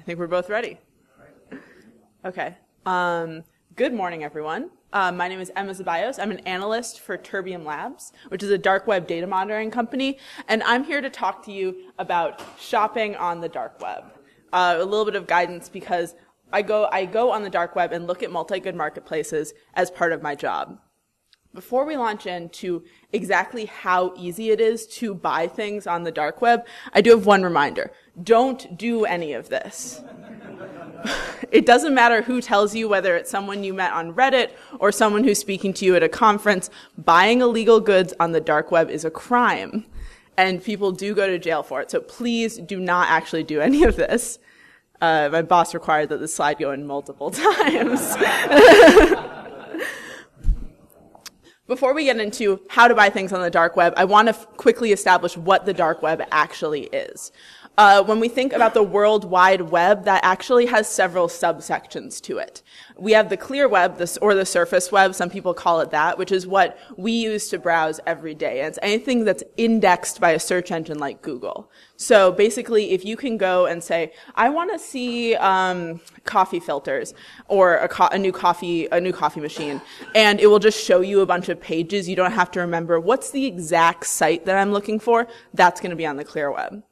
think we're both ready. Okay. Good morning, everyone. My name is Emma Zaballos. I'm an analyst for Terbium Labs, which is a dark web data monitoring company, and I'm here to talk to you about shopping on the dark web. A little bit of guidance because I go on the dark web and look at multi-good marketplaces as part of my job. Before we launch into exactly how easy it is to buy things on the dark web, I do have one reminder. Don't do any of this. It doesn't matter who tells you, whether it's someone you met on Reddit or someone who's speaking to you at a conference, buying illegal goods on the dark web is a crime, and people do go to jail for it. So please do not actually do any of this. My boss required that the slide go in multiple times. Before we get into how to buy things on the dark web, I want to quickly establish what the dark web actually is. When we think about the World Wide Web, that actually has several subsections to it. We have the clear web, or the surface web, some people call it that, which is what we use to browse every day. And it's anything that's indexed by a search engine like Google. So basically, if you can go and say, I want to see coffee filters or a new coffee machine, and it will just show you a bunch of pages. You don't have to remember what's the exact site that I'm looking for. That's going to be on the clear web.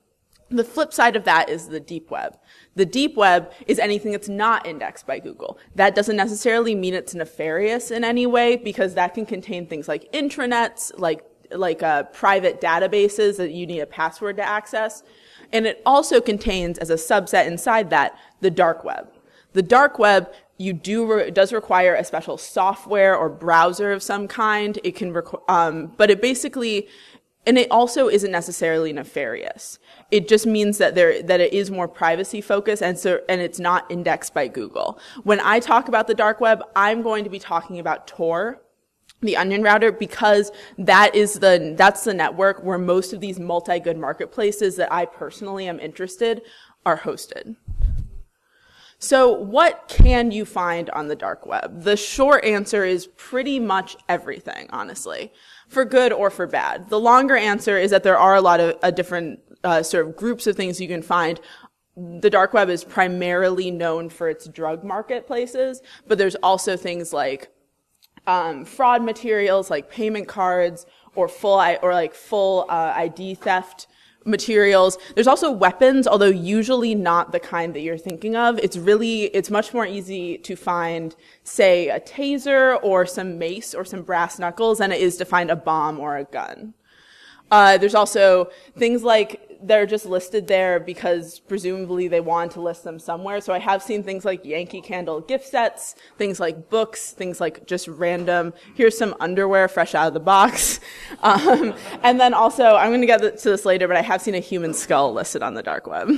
The flip side of that is the deep web. The deep web is anything that's not indexed by Google. That doesn't necessarily mean it's nefarious in any way, because that can contain things like intranets, like private databases that you need a password to access. And it also contains, as a subset inside that, the dark web. The dark web does require a special software or browser of some kind. It can, but it basically, and it also isn't necessarily nefarious. It just means that it is more privacy focused, and it's not indexed by Google. When I talk about the dark web, I'm going to be talking about Tor, the onion router, because that's the network where most of these multi-good marketplaces that I personally am interested are hosted. So what can you find on the dark web? The short answer is pretty much everything, honestly, for good or for bad. The longer answer is that there are a lot of different sort of groups of things you can find. The dark web is primarily known for its drug marketplaces, but there's also things like fraud materials, like payment cards, or full ID theft materials. There's also weapons, although usually not the kind that you're thinking of. It's much more easy to find, say, a taser or some mace or some brass knuckles than it is to find a bomb or a gun. There's also things like they're just listed there because presumably they want to list them somewhere. So I have seen things like Yankee Candle gift sets, things like books, things like just random, here's some underwear fresh out of the box. And then also, I'm going to get to this later, but I have seen a human skull listed on the dark web.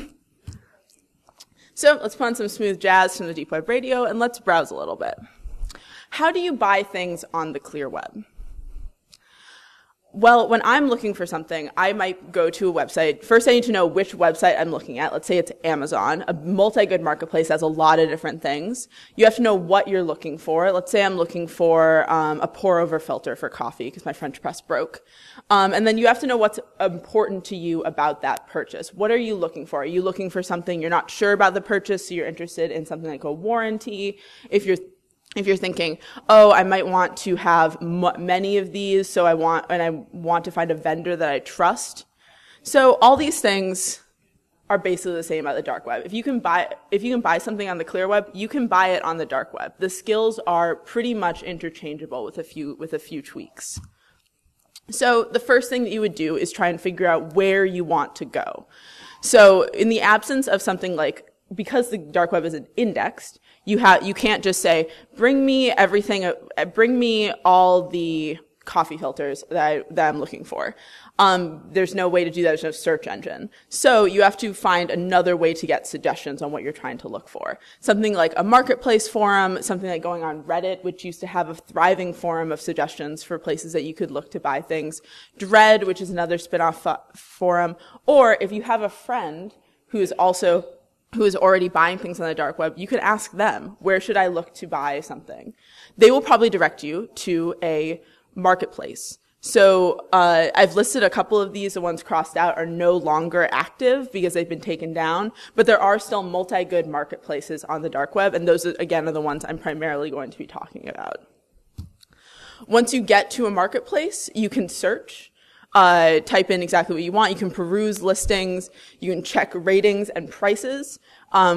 So let's put on some smooth jazz from the Deep Web Radio and let's browse a little bit. How do you buy things on the clear web? Well, when I'm looking for something, I might go to a website. First, I need to know which website I'm looking at. Let's say it's Amazon, a multi-good marketplace has a lot of different things. You have to know what you're looking for. Let's say I'm looking for a pour-over filter for coffee because my French press broke. And then you have to know what's important to you about that purchase. What are you looking for? Are you looking for something you're not sure about the purchase, so you're interested in something like a warranty? If you're thinking, oh, I might want to have many of these, so I want to find a vendor that I trust. So all these things are basically the same at the dark web. If you can buy something on the clear web, you can buy it on the dark web. The skills are pretty much interchangeable with a few tweaks. So the first thing that you would do is try and figure out where you want to go. So in the absence of something like, because the dark web isn't indexed, you can't just say, bring me all the coffee filters that I'm looking for. There's no way to do that. There's no search engine. So you have to find another way to get suggestions on what you're trying to look for. Something like a marketplace forum, something like going on Reddit, which used to have a thriving forum of suggestions for places that you could look to buy things. Dread, which is another spin-off forum. Or if you have a friend who is already buying things on the dark web, you could ask them, where should I look to buy something? They will probably direct you to a marketplace. So I've listed a couple of these. The ones crossed out are no longer active because they've been taken down, but there are still multi-good marketplaces on the dark web, and those, again, are the ones I'm primarily going to be talking about. Once you get to a marketplace, you can search, type in exactly what you want. You can peruse listings. You can check ratings and prices,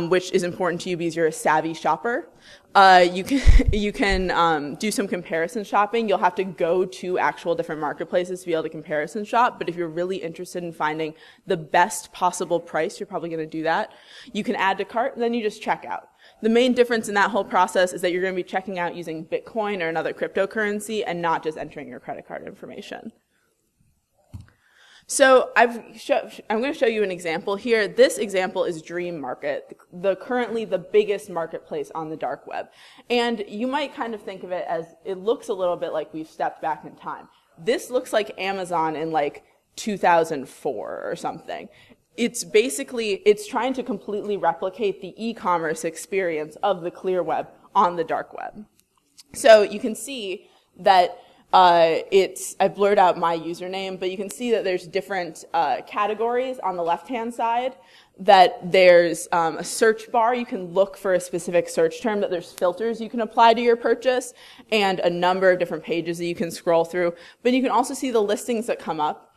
which is important to you because you're a savvy shopper. You can do some comparison shopping. You'll have to go to actual different marketplaces to be able to comparison shop, but if you're really interested in finding the best possible price, you're probably going to do that. You can add to cart, and then you just check out. The main difference in that whole process is that you're going to be checking out using Bitcoin or another cryptocurrency and not just entering your credit card information. So I'm going to show you an example here. This example is Dream Market, currently the biggest marketplace on the dark web. And you might kind of think of it as, it looks a little bit like we've stepped back in time. This looks like Amazon in like 2004 or something. It's trying to completely replicate the e-commerce experience of the clear web on the dark web. So you can see that I blurred out my username, but you can see that there's different categories on the left-hand side, that there's a search bar. You can look for a specific search term, that there's filters you can apply to your purchase, and a number of different pages that you can scroll through. But you can also see the listings that come up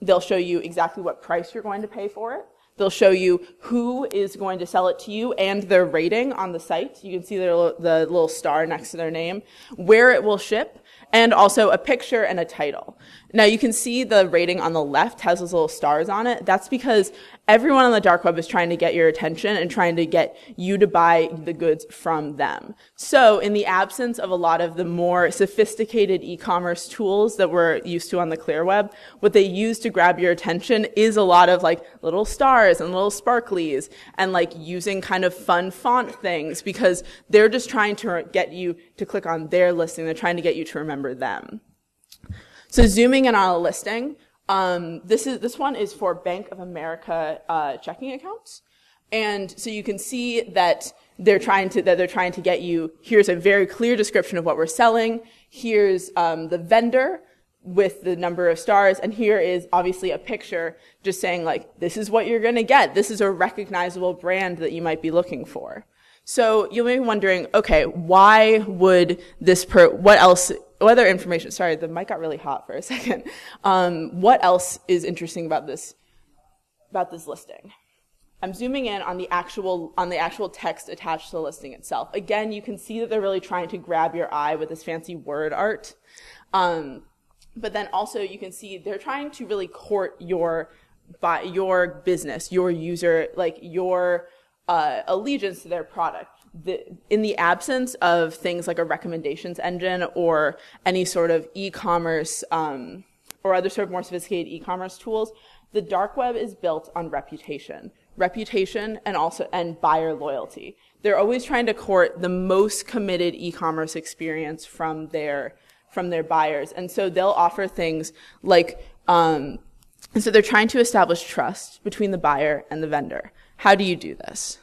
they'll show you exactly what price you're going to pay for it. They'll show you who is going to sell it to you and their rating on the site. You can see the little star next to their name, where it will ship, and also a picture and a title. Now you can see the rating on the left has those little stars on it. That's because everyone on the dark web is trying to get your attention and trying to get you to buy the goods from them. So in the absence of a lot of the more sophisticated e-commerce tools that we're used to on the clear web, what they use to grab your attention is a lot of like little stars and little sparklies and like using kind of fun font things, because they're just trying to get you to click on their listing. They're trying to get you to remember them. So zooming in on a listing, this one is for Bank of America checking accounts, and so you can see that they're trying to get you. Here's a very clear description of what we're selling. Here's the vendor with the number of stars, and here is obviously a picture just saying like, this is what you're going to get. This is a recognizable brand that you might be looking for. So you may be wondering, okay, why would what other information, sorry, the mic got really hot for a second. What else is interesting about this listing? I'm zooming in on the actual text attached to the listing itself. Again, you can see that they're really trying to grab your eye with this fancy word art. But then also you can see they're trying to really court your business, your user, like your allegiance to their product. In the absence of things like a recommendations engine or any sort of e-commerce or other sort of more sophisticated e-commerce tools, the dark web is built on reputation and buyer loyalty. They're always trying to court the most committed e-commerce experience from their buyers, and so they'll offer things like and so they're trying to establish trust between the buyer and the vendor. How do you do this?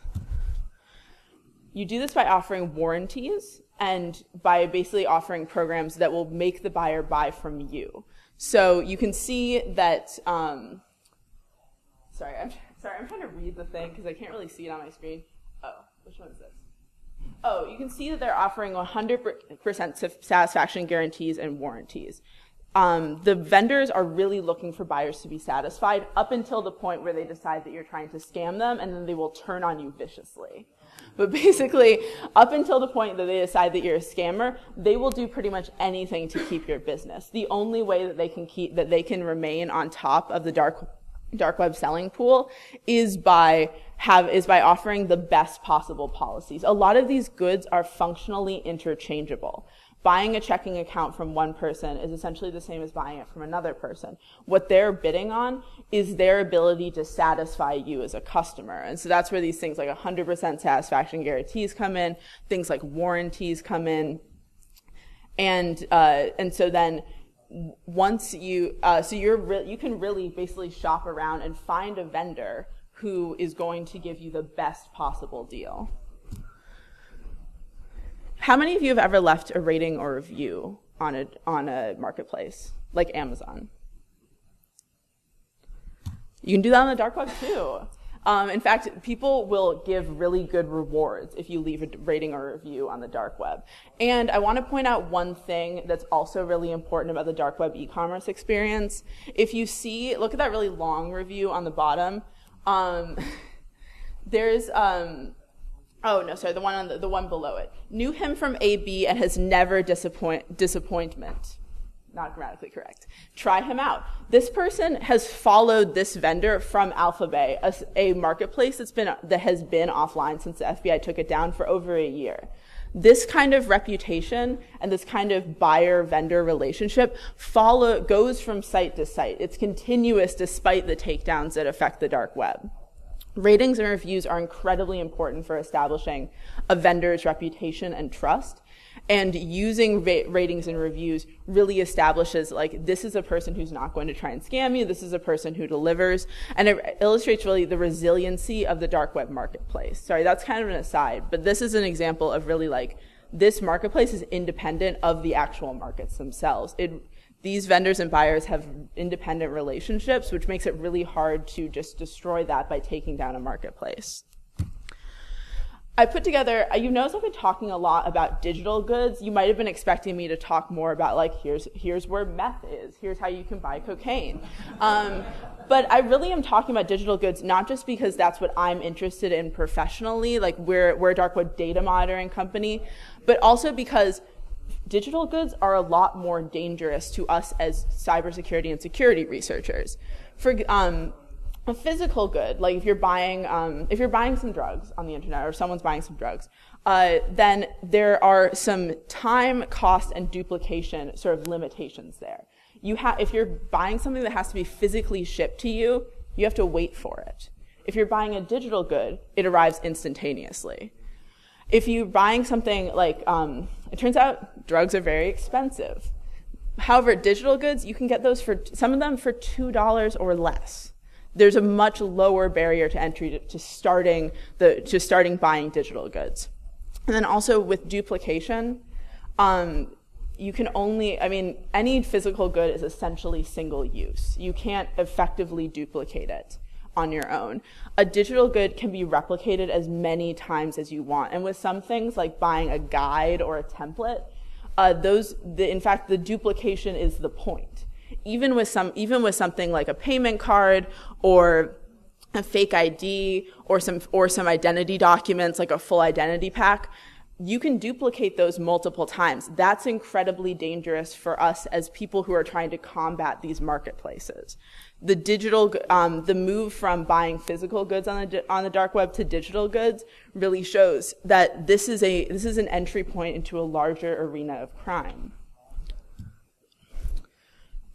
You do this by offering warranties and by basically offering programs that will make the buyer buy from you. So you can see that, sorry, I'm trying to read the thing because I can't really see it on my screen. Oh, which one is this? Oh, you can see that they're offering 100% satisfaction guarantees and warranties. The vendors are really looking for buyers to be satisfied up until the point where they decide that you're trying to scam them, and then they will turn on you viciously. But basically, up until the point that they decide that you're a scammer, they will do pretty much anything to keep your business. The only way that they can remain on top of the dark web selling pool is by offering the best possible policies. A lot of these goods are functionally interchangeable. Buying a checking account from one person is essentially the same as buying it from another person. What they're bidding on is their ability to satisfy you as a customer. And so that's where these things like 100% satisfaction guarantees come in, things like warranties come in. And so then once you can really basically shop around and find a vendor who is going to give you the best possible deal. How many of you have ever left a rating or review on a marketplace like Amazon. You can do that on the dark web too. In fact, people will give really good rewards if you leave a rating or review on the dark web. And I want to point out one thing that's also really important about the dark web e-commerce experience. If you see, look at that really long review on the bottom. There's, oh no, sorry, the one below it. Knew him from AB and has never disappointment. Not grammatically correct. Try him out. This person has followed this vendor from Alphabet, a marketplace that has been offline since the FBI took it down for over a year. This kind of reputation and this kind of buyer-vendor relationship goes from site to site. It's continuous despite the takedowns that affect the dark web. Ratings and reviews are incredibly important for establishing a vendor's reputation and trust. And using ratings and reviews really establishes, like, this is a person who's not going to try and scam you. This is a person who delivers. And it illustrates really the resiliency of the dark web marketplace. Sorry, that's kind of an aside. But this is an example of really, like, this marketplace is independent of the actual markets themselves. These vendors and buyers have independent relationships, which makes it really hard to just destroy that by taking down a marketplace. I put together, you notice I've been talking a lot about digital goods. You might have been expecting me to talk more about, like, here's where meth is, here's how you can buy cocaine. But I really am talking about digital goods, not just because that's what I'm interested in professionally, like we're a dark web data monitoring company, but also because digital goods are a lot more dangerous to us as cybersecurity and security researchers. For a physical good, like if you're buying some drugs on the internet or someone's buying some drugs, then there are some time, cost, and duplication sort of limitations there. If you're buying something that has to be physically shipped to you, you have to wait for it. If you're buying a digital good, it arrives instantaneously. If you're buying something like, it turns out drugs are very expensive. However, digital goods, you can get those some of them for $2 or less. There's a much lower barrier to entry to starting buying digital goods. And then also with duplication, you can only, any physical good is essentially single use. You can't effectively duplicate it on your own. A digital good can be replicated as many times as you want. And with some things like buying a guide or a template, in fact, the duplication is the point. Even with something like a payment card or a fake ID or some identity documents like a full identity pack, you can duplicate those multiple times. That's incredibly dangerous for us as people who are trying to combat these marketplaces. The move from buying physical goods on the dark web to digital goods really shows that this is an entry point into a larger arena of crime.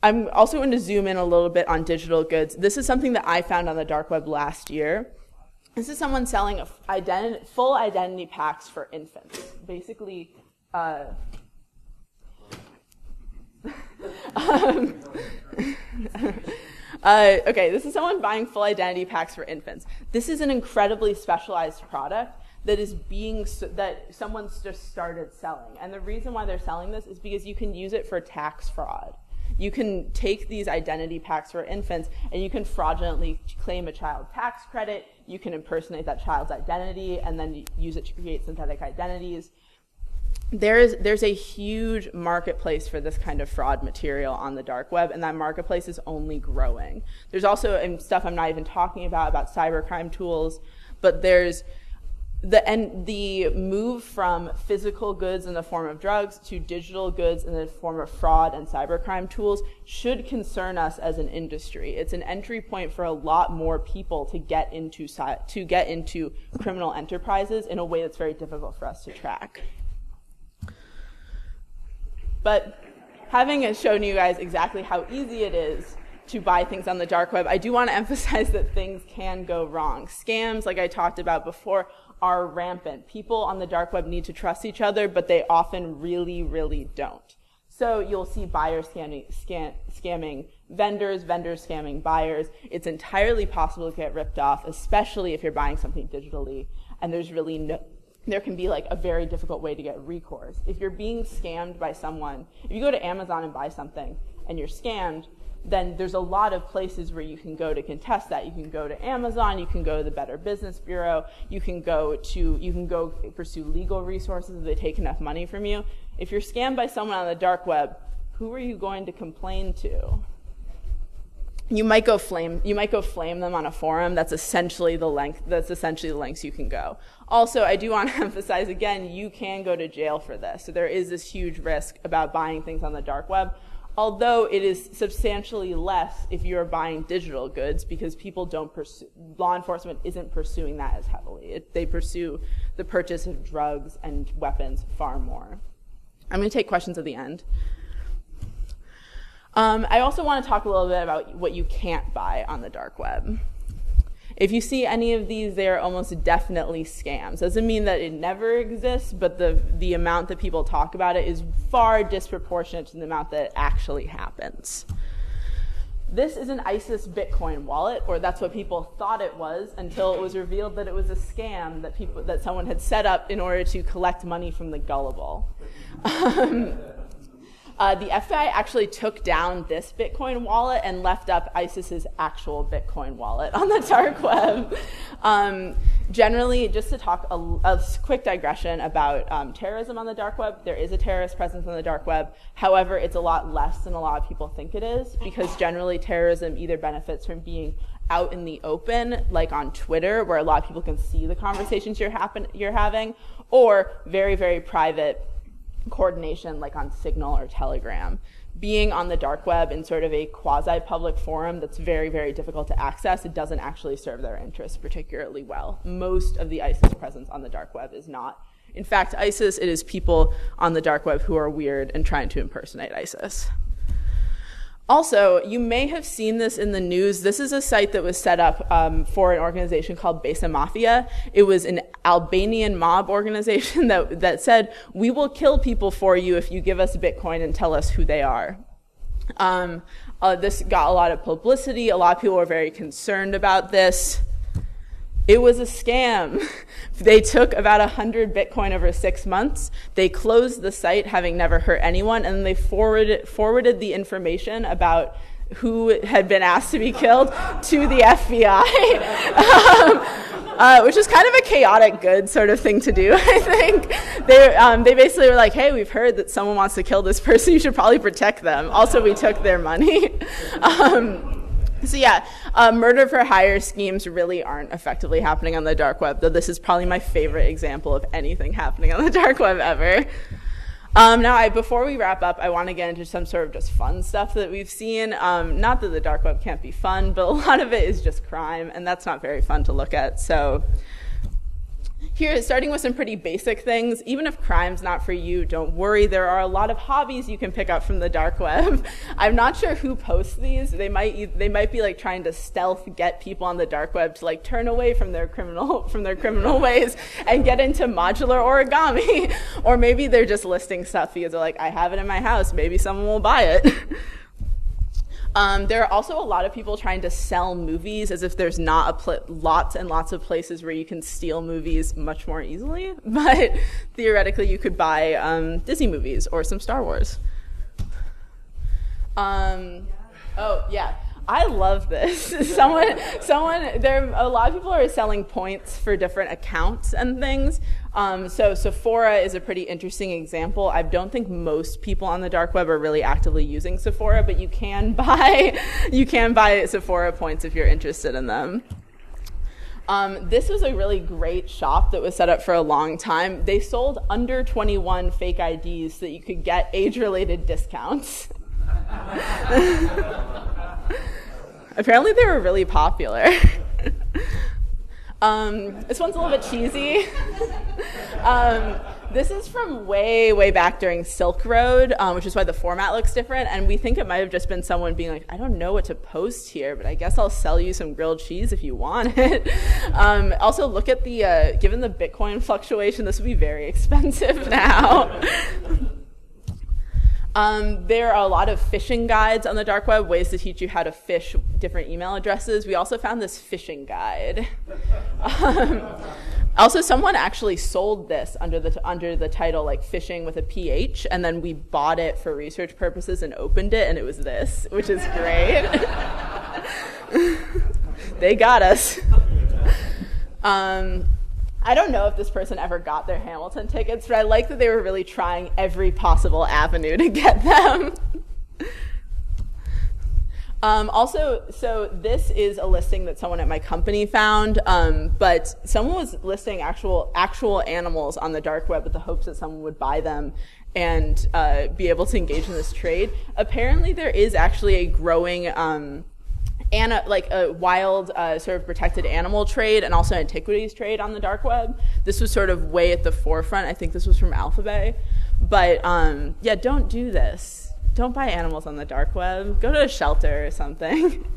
I'm also going to zoom in a little bit on digital goods. This is something that I found on the dark web last year. This is someone selling full identity packs for infants. Basically, this is someone buying full identity packs for infants. This is an incredibly specialized product that someone's just started selling. And the reason why they're selling this is because you can use it for tax fraud. You can take these identity packs for infants and you can fraudulently claim a child tax credit. You can impersonate that child's identity and then use it to create synthetic identities. There's a huge marketplace for this kind of fraud material on the dark web, and that marketplace is only growing. There's also stuff I'm not even talking about cybercrime tools, but there's the move from physical goods in the form of drugs to digital goods in the form of fraud and cybercrime tools should concern us as an industry. It's an entry point for a lot more people to get into criminal enterprises in a way that's very difficult for us to track. But having shown you guys exactly how easy it is to buy things on the dark web, I do want to emphasize that things can go wrong. Scams, like I talked about before, are rampant. People on the dark web need to trust each other, but they often really, really don't. So you'll see buyers scamming vendors, vendors scamming buyers. It's entirely possible to get ripped off, especially if you're buying something digitally, and there's really there can be like a very difficult way to get recourse. If you're being scammed by someone, if you go to Amazon and buy something and you're scammed, then there's a lot of places where you can go to contest that. You can go to Amazon, you can go to the Better Business Bureau, you can go pursue legal resources if they take enough money from you. If you're scammed by someone on the dark web, who are you going to complain to? You might go flame them on a forum. That's essentially the lengths you can go. Also, I do want to emphasize again, you can go to jail for this. So there is this huge risk about buying things on the dark web, although it is substantially less if you're buying digital goods, because law enforcement isn't pursuing that as heavily. They pursue the purchase of drugs and weapons far more. I'm going to take questions at the end. I also want to talk a little bit about what you can't buy on the dark web. If you see any of these, they are almost definitely scams. Doesn't mean that it never exists, but the amount that people talk about it is far disproportionate to the amount that actually happens. This is an ISIS Bitcoin wallet, or that's what people thought it was, until it was revealed that it was a scam that someone had set up in order to collect money from the gullible. The FBI actually took down this Bitcoin wallet and left up ISIS's actual Bitcoin wallet on the dark web. Generally, just to talk a quick digression about terrorism on the dark web, there is a terrorist presence on the dark web. However, it's a lot less than a lot of people think it is, because generally terrorism either benefits from being out in the open, like on Twitter, where a lot of people can see the conversations you're having, or very, very private coordination, like on Signal or Telegram. Being on the dark web in sort of a quasi-public forum that's very, very difficult to access, it doesn't actually serve their interests particularly well. Most of the ISIS presence on the dark web is not. In fact, ISIS, it is people on the dark web who are weird and trying to impersonate ISIS. Also, you may have seen this in the news. This is a site that was set up for an organization called Besa Mafia. It was an Albanian mob organization that said, we will kill people for you if you give us Bitcoin and tell us who they are. This got a lot of publicity. A lot of people were very concerned about this. It was a scam. They took about 100 Bitcoin over 6 months. They closed the site, having never hurt anyone, and they forwarded the information about who had been asked to be killed to the FBI, which is kind of a chaotic good sort of thing to do, I think. They basically were like, hey, we've heard that someone wants to kill this person. You should probably protect them. Also, we took their money. So yeah, murder for hire schemes really aren't effectively happening on the dark web, though this is probably my favorite example of anything happening on the dark web ever. Now, before we wrap up, I want to get into some sort of just fun stuff that we've seen. Not that the dark web can't be fun, but a lot of it is just crime, and that's not very fun to look at. So here, starting with some pretty basic things. Even if crime's not for you, don't worry. There are a lot of hobbies you can pick up from the dark web. I'm not sure who posts these. They might be like trying to stealth get people on the dark web to like turn away from their criminal ways and get into modular origami. Or maybe they're just listing stuff because they're like, I have it in my house. Maybe someone will buy it. There are also a lot of people trying to sell movies as if there's not lots and lots of places where you can steal movies much more easily. But theoretically, you could buy Disney movies or some Star Wars. Oh, yeah. I love this. A lot of people are selling points for different accounts and things. So Sephora is a pretty interesting example. I don't think most people on the dark web are really actively using Sephora, but you can buy Sephora points if you're interested in them. This was a really great shop that was set up for a long time. They sold under 21 fake IDs so that you could get age-related discounts. Apparently they were really popular. This one's a little bit cheesy. This is from way, way back during Silk Road, which is why the format looks different. And we think it might have just been someone being like, I don't know what to post here, but I guess I'll sell you some grilled cheese if you want it. Also, look at given the Bitcoin fluctuation, this would be very expensive now. There are a lot of phishing guides on the dark web, ways to teach you how to phish different email addresses. We also found this phishing guide. Also, someone actually sold this under the title like fishing with a PH, and then we bought it for research purposes and opened it, and it was this, which is great. They got us. I don't know if this person ever got their Hamilton tickets, but I like that they were really trying every possible avenue to get them. Also, so this is a listing that someone at my company found, but someone was listing actual animals on the dark web with the hopes that someone would buy them and be able to engage in this trade. Apparently, there is actually a growing a wild sort of protected animal trade and also antiquities trade on the dark web. This was sort of way at the forefront. I think this was from Alphabet. But yeah, don't do this. Don't buy animals on the dark web. Go to a shelter or something.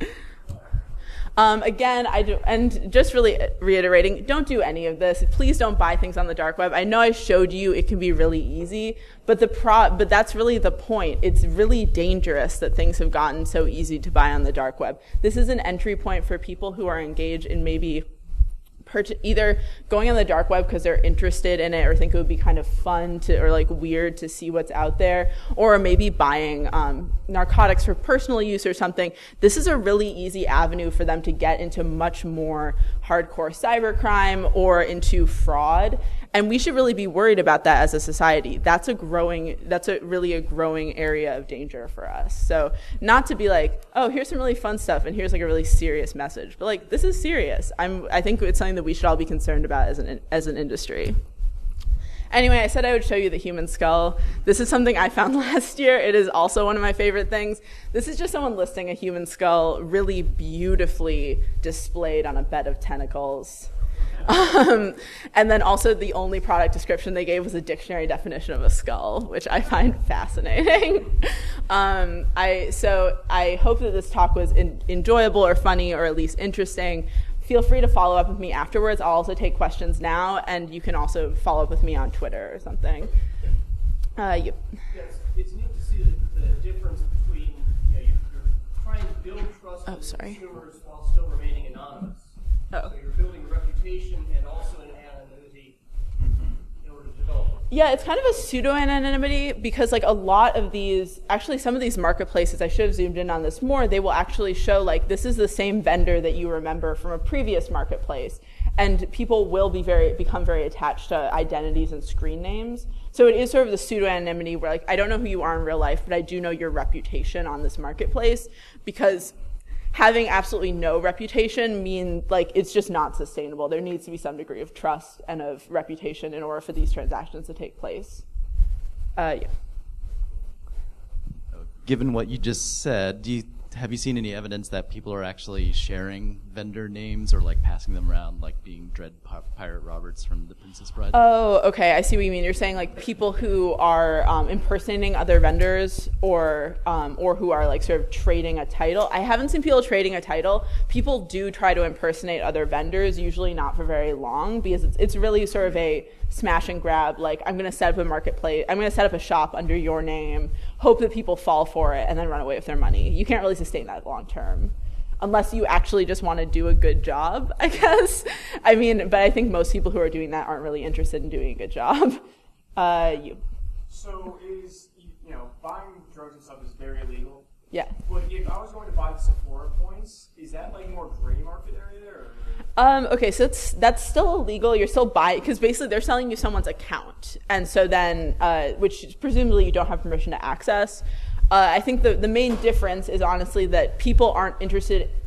Again, and just really reiterating, don't do any of this. Please don't buy things on the dark web. I know I showed you it can be really easy, but that's really the point. It's really dangerous that things have gotten so easy to buy on the dark web. This is an entry point for people who are engaged in maybe either going on the dark web because they're interested in it or think it would be kind of fun or like weird to see what's out there, or maybe buying narcotics for personal use or something. This is a really easy avenue for them to get into much more hardcore cybercrime or into fraud. And we should really be worried about that as a society. That's really a growing area of danger for us. So not to be like, oh, here's some really fun stuff and here's like a really serious message, but like, this is serious. I think it's something that we should all be concerned about as an industry. Anyway, I said I would show you the human skull. This is something I found last year. It is also one of my favorite things. This is just someone listing a human skull really beautifully displayed on a bed of tentacles. And then also the only product description they gave was a dictionary definition of a skull, which I find fascinating. So I hope that this talk was enjoyable or funny or at least interesting. Feel free to follow up with me afterwards. I'll also take questions now, and you can also follow up with me on Twitter or something. Yep. Yes, it's neat to see the difference between you're trying to build trust with consumers while still remaining anonymous. So you're building a reputation and also an anonymity in order to develop. Yeah, it's kind of a pseudo-anonymity because like a lot of these, actually some of these marketplaces, I should have zoomed in on this more, they will actually show like this is the same vendor that you remember from a previous marketplace. And people will become very attached to identities and screen names. So it is sort of the pseudo-anonymity where like I don't know who you are in real life, but I do know your reputation on this marketplace, because having absolutely no reputation like it's just not sustainable. There needs to be some degree of trust and of reputation in order for these transactions to take place. Yeah. Given what you just said, have you seen any evidence that people are actually sharing vendor names or like passing them around, like being Dread Pirate Roberts from The Princess Bride? Oh, okay. I see what you mean. You're saying like people who are impersonating other vendors or who are like sort of trading a title. I haven't seen people trading a title. People do try to impersonate other vendors, usually not for very long, because it's really sort of a smash and grab. Like I'm going to set up a marketplace. I'm going to set up a shop under your name, hope that people fall for it, and then run away with their money. You can't really sustain that long term unless you actually just want to do a good job, I guess. I mean, but I think most people who are doing that aren't really interested in doing a good job. So is, buying drugs and stuff is very illegal. Yeah. But if I was going to buy the Sephora points, is that like more gray market area there? Okay, so that's still illegal. You're still buying, because basically they're selling you someone's account. And so then, which presumably you don't have permission to access. I think the main difference is honestly that people aren't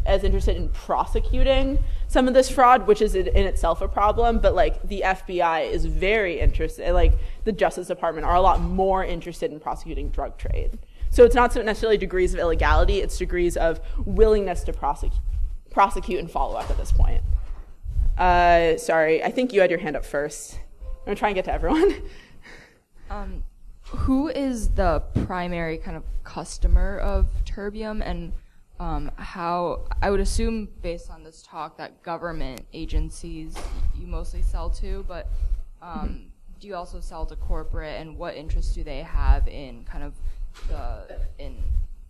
as interested in prosecuting some of this fraud, which is in itself a problem. But like the FBI is very interested, like the Justice Department are a lot more interested in prosecuting drug trade. So it's not necessarily degrees of illegality, it's degrees of willingness to prosecute and follow up at this point. Sorry, I think you had your hand up first. I'm gonna try and get to everyone. Who is the primary kind of customer of Terbium, and how, I would assume based on this talk that government agencies you mostly sell to, but do you also sell to corporate, and what interest do they have in kind of in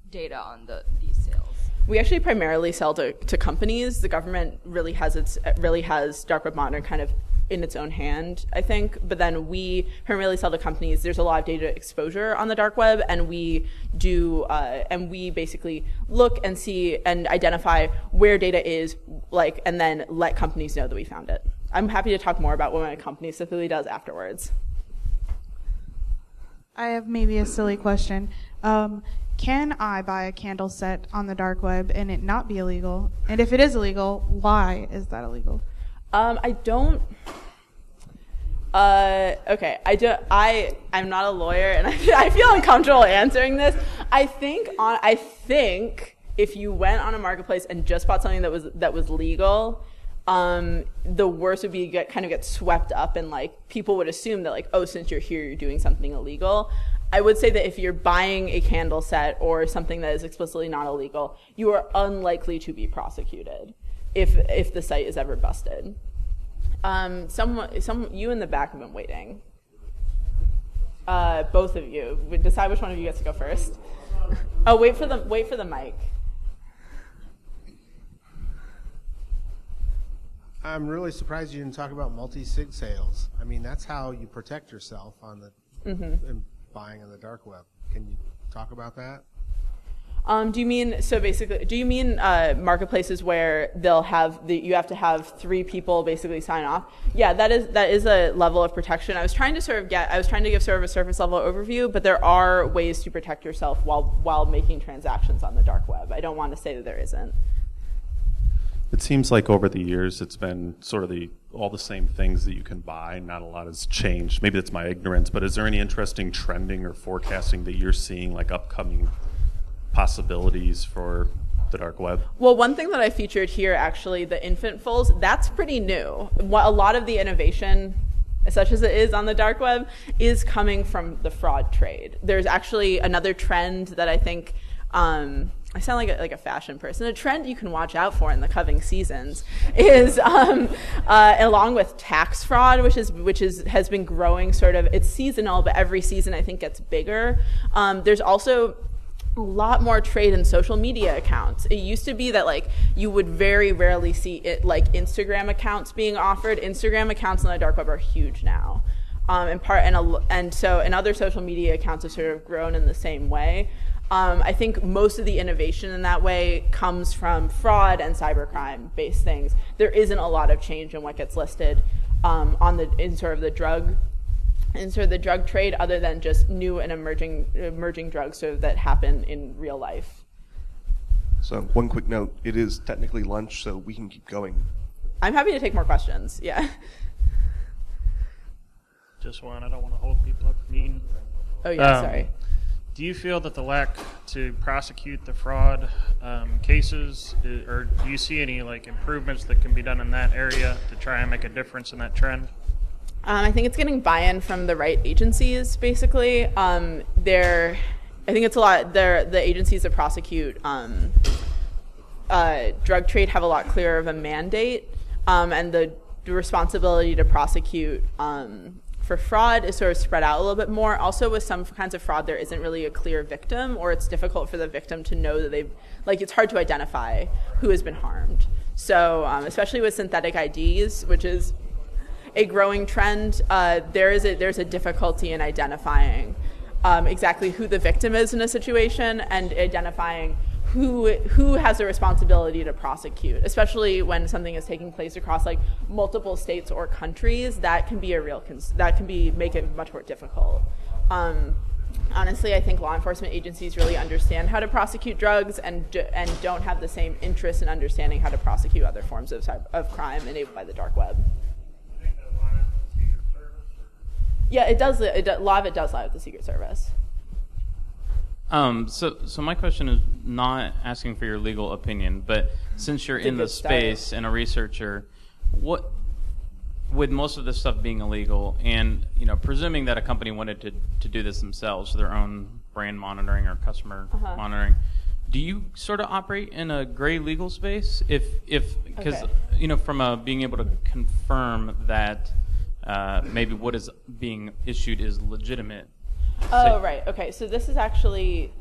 data on these sales? We actually primarily sell to companies. The government really has dark web monitoring kind of in its own hand, I think. But then we primarily sell to companies. There's a lot of data exposure on the dark web, and we basically look and see and identify where data is, and then let companies know that we found it. I'm happy to talk more about what my company specifically does afterwards. I have maybe a silly question. Can I buy a candle set on the dark web and it not be illegal? And if it is illegal, why is that illegal? I don't. Okay. I'm not a lawyer, and I feel uncomfortable answering this. I think if you went on a marketplace and just bought something that was legal, the worst would be get swept up, and people would assume that oh, since you're here, you're doing something illegal. I would say that if you're buying a candle set or something that is explicitly not illegal, you are unlikely to be prosecuted if the site is ever busted. You in the back have been waiting. Both of you. Decide which one of you gets to go first. Oh, wait for the mic. I'm really surprised you didn't talk about multi-sig sales. I mean, that's how you protect yourself on the in buying on the dark web. Can you talk about that? Do you mean marketplaces where you have to have 3 people basically sign off? Yeah, that is a level of protection. I was trying to give sort of a surface level overview, but there are ways to protect yourself while making transactions on the dark web. I don't want to say that there isn't. It seems like over the years it's been sort of all the same things that you can buy. Not a lot has changed. Maybe that's my ignorance, but is there any interesting trending or forecasting that you're seeing, upcoming possibilities for the dark web? Well, one thing that I featured here, actually, the infant fulls, that's pretty new. A lot of the innovation, such as it is on the dark web, is coming from the fraud trade. There's actually another trend that I think, I sound like a fashion person. A trend you can watch out for in the coming seasons is, along with tax fraud, which has been growing sort of. It's seasonal, but every season I think gets bigger. There's also a lot more trade in social media accounts. It used to be that you would very rarely see it Instagram accounts being offered. Instagram accounts on the dark web are huge now. And other social media accounts have sort of grown in the same way. I think most of the innovation in that way comes from fraud and cybercrime based things. There isn't a lot of change in what gets listed in the drug trade, other than just new and emerging drugs that happen in real life. So one quick note, it is technically lunch, so we can keep going. I'm happy to take more questions, yeah. Just one, I don't want to hold people up from eating. Oh yeah, sorry. Do you feel that the lack to prosecute the fraud cases, or do you see any improvements that can be done in that area to try and make a difference in that trend? I think it's getting buy-in from the right agencies, basically. I think it's a lot. The agencies that prosecute drug trade have a lot clearer of a mandate, and the responsibility to prosecute for fraud is sort of spread out a little bit more. Also, with some kinds of fraud, there isn't really a clear victim, or it's difficult for the victim to know that it's hard to identify who has been harmed. So, especially with synthetic IDs, which is a growing trend, there's a difficulty in identifying exactly who the victim is in a situation, and identifying who has a responsibility to prosecute, especially when something is taking place across multiple states or countries. That can be make it much more difficult. Honestly, I think law enforcement agencies really understand how to prosecute drugs and don't have the same interest in understanding how to prosecute other forms of crime enabled by the dark web. Yeah, it does. A lot of it does lie with the Secret Service. So my question is not asking for your legal opinion, but since you're in the space and a researcher, what, with most of this stuff being illegal, and presuming that a company wanted to do this themselves, their own brand monitoring or customer monitoring, do you sort of operate in a gray legal space? Because from being able to confirm that maybe what is being issued is legitimate. Oh, right. Okay. So it's actually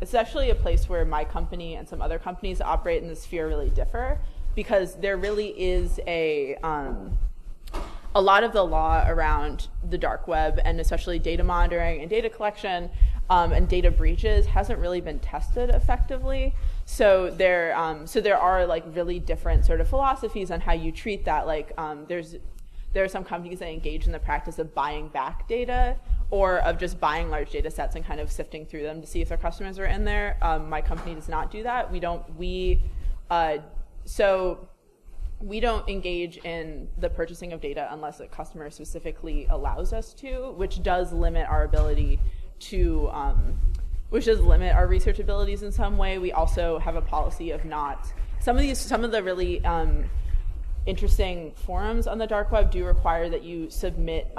a place where my company and some other companies that operate in this sphere really differ, because there really is a a lot of the law around the dark web, and especially data monitoring and data collection and data breaches, hasn't really been tested effectively. So there are like really different sort of philosophies on how you treat that. Like there are some companies that engage in the practice of buying back data, or of just buying large data sets and kind of sifting through them to see if their customers are in there. My company does not do that. We don't engage in the purchasing of data unless a customer specifically allows us to, which does limit our ability to, which does limit our research abilities in some way. We also have a policy of not, some of the really interesting forums on the dark web do require that you submit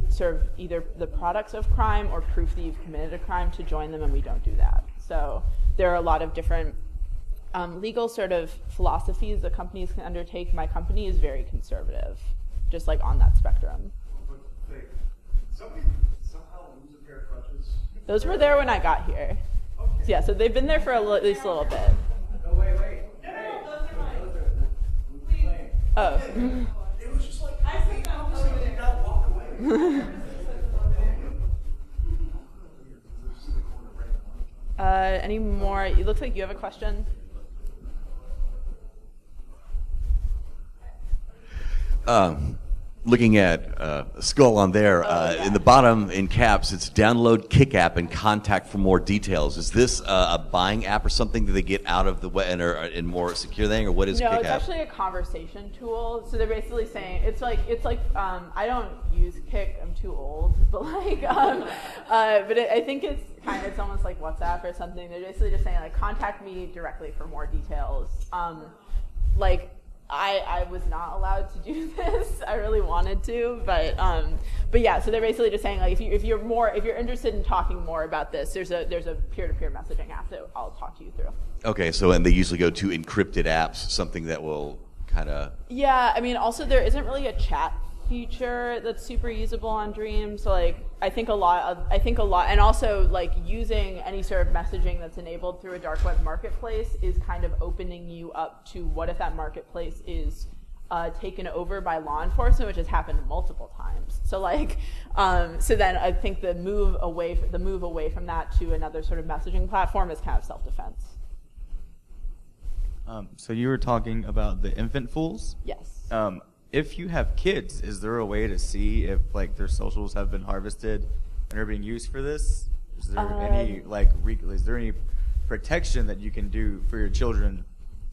sort of either the products of crime or proof that you've committed a crime to join them, and we don't do that. So there are a lot of different legal sort of philosophies that companies can undertake. My company is very conservative, just like on that spectrum. Somebody somehow lose a pair of crutches? Those were there when I got here. Okay. So yeah, so they've been there for at least a little bit. No, wait. No, those are mine. Please. Oh. It was just like, I said that over there. Not walk away. Any more? It looks like you have a question. Looking at a skull on there, in the bottom in caps, it's download Kick app and contact for more details. Is this a buying app or something that they get out of the web and more secure thing, or what is Kick app? No, it's actually a conversation tool. So they're basically saying it's like I don't use Kick, I'm too old, but I think it's almost like WhatsApp or something. They're basically just saying like contact me directly for more details. I was not allowed to do this. I really wanted to, but yeah. So they're basically just saying like if you're interested in talking more about this, there's a peer-to-peer messaging app that I'll talk to you through. Okay, so and they usually go to encrypted apps, something that will kind of. Yeah, I mean, also there isn't really a chat feature that's super usable on Dream. So like I think a lot, and also like using any sort of messaging that's enabled through a dark web marketplace is kind of opening you up to what if that marketplace is taken over by law enforcement, which has happened multiple times. So like, so then I think the move away from that to another sort of messaging platform is kind of self-defense. So you were talking about the infant fools? Yes. If you have kids, is there a way to see if like their socials have been harvested and are being used for this? Is there is there any protection that you can do for your children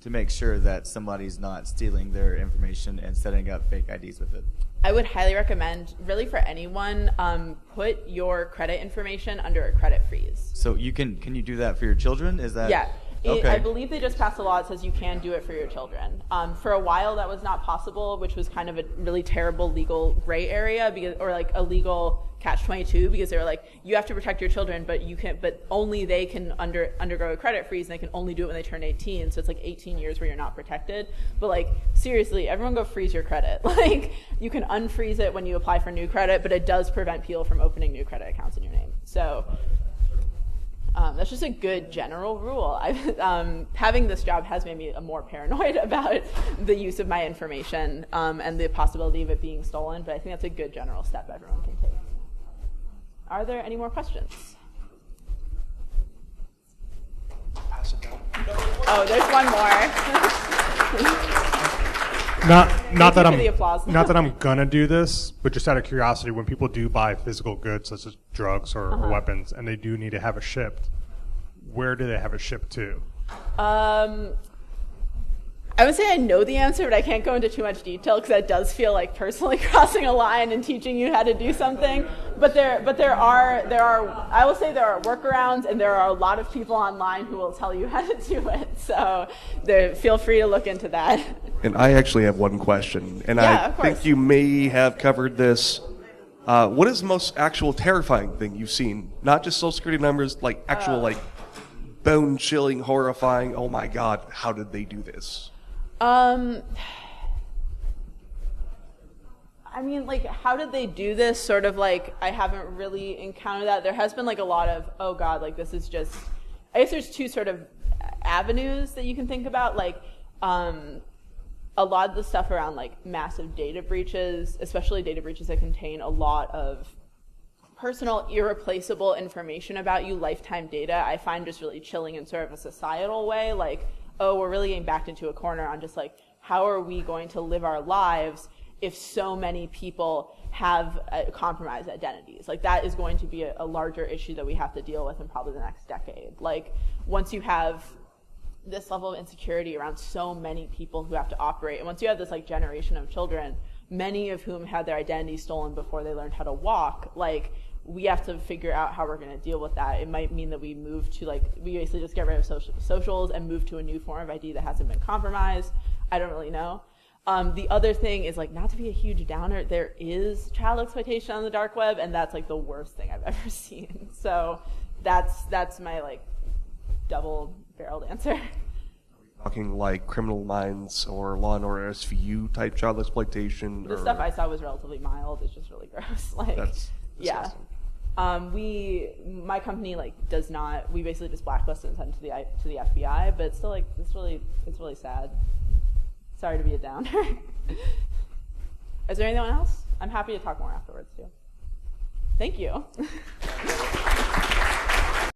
to make sure that somebody's not stealing their information and setting up fake IDs with it? I would highly recommend, really for anyone, put your credit information under a credit freeze. So can you do that for your children? Is that? Yeah. Okay. I believe they just passed a law that says you can do it for your children. For a while, that was not possible, which was kind of a really terrible legal gray area, or like a legal catch-22, because they were like, you have to protect your children, but only they can undergo a credit freeze, and they can only do it when they turn 18. So it's like 18 years where you're not protected. But like seriously, everyone go freeze your credit. Like you can unfreeze it when you apply for new credit, but it does prevent people from opening new credit accounts in your name. So. That's just a good general rule. Having this job has made me more paranoid about the use of my information and the possibility of it being stolen, but I think that's a good general step everyone can take. Are there any more questions? Pass it down. Oh, there's one more. Not that I'm gonna do this, but just out of curiosity, when people do buy physical goods such as drugs or weapons, and they do need to have it shipped, where do they have it shipped to? I would say I know the answer, but I can't go into too much detail because that does feel like personally crossing a line and teaching you how to do something. But there are I will say there are workarounds, and there are a lot of people online who will tell you how to do it. So feel free to look into that. And I actually have one question, and yeah, I think you may have covered this. What is the most actual terrifying thing you've seen? Not just Social Security numbers, like actual like bone-chilling, horrifying. Oh my God, how did they do this? I mean, like, how did they do this? Sort of like, I haven't really encountered that. There has been like a lot of, oh God, like this is just, I guess there's two sort of avenues that you can think about. Like, a lot of the stuff around like massive data breaches, especially data breaches that contain a lot of personal, irreplaceable information about you, lifetime data, I find just really chilling in sort of a societal way. Like, oh, we're really getting backed into a corner on just like, how are we going to live our lives if so many people have compromised identities? Like, that is going to be a larger issue that we have to deal with in probably the next decade. Like, once you have this level of insecurity around so many people who have to operate, and once you have this like generation of children, many of whom had their identity stolen before they learned how to walk, like, we have to figure out how we're going to deal with that. It might mean that we move to like, we basically just get rid of socials and move to a new form of ID that hasn't been compromised. I don't really know. The other thing is like, not to be a huge downer, there is child exploitation on the dark web, and that's like the worst thing I've ever seen. So that's my like double-barreled answer. Talking like Criminal Minds or Law and Order SVU type child exploitation. The stuff I saw was relatively mild. It's just really gross. Like, that's yeah. My company like does not. We basically just blacklist and send to the FBI, but it's still like it's really sad. Sorry to be a downer. Is there anyone else? I'm happy to talk more afterwards too. Thank you.